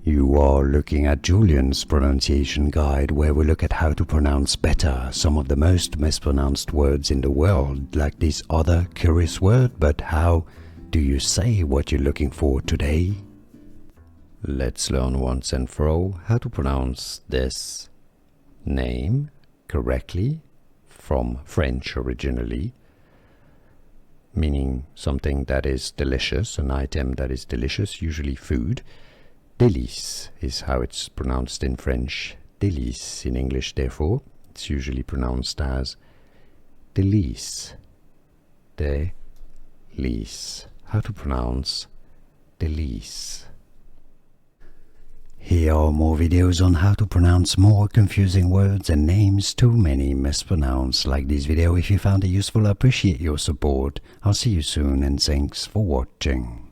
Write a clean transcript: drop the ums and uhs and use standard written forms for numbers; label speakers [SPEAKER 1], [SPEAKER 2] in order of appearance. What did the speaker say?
[SPEAKER 1] You are looking at Julian's pronunciation guide, where we look at how to pronounce better some of the most mispronounced words in the world, like this other curious word. But how do you say what you're looking for today? Let's learn once and for all how to pronounce this name correctly, from French originally, meaning something that is delicious, an item that is delicious, usually food. Delice is how it's pronounced in French. Delice in English, therefore, it's usually pronounced as delice. Delice. How to pronounce delice. Here are more videos on how to pronounce more confusing words and names too many mispronounced. Like this video if you found it useful. I appreciate your support. I'll see you soon and thanks for watching.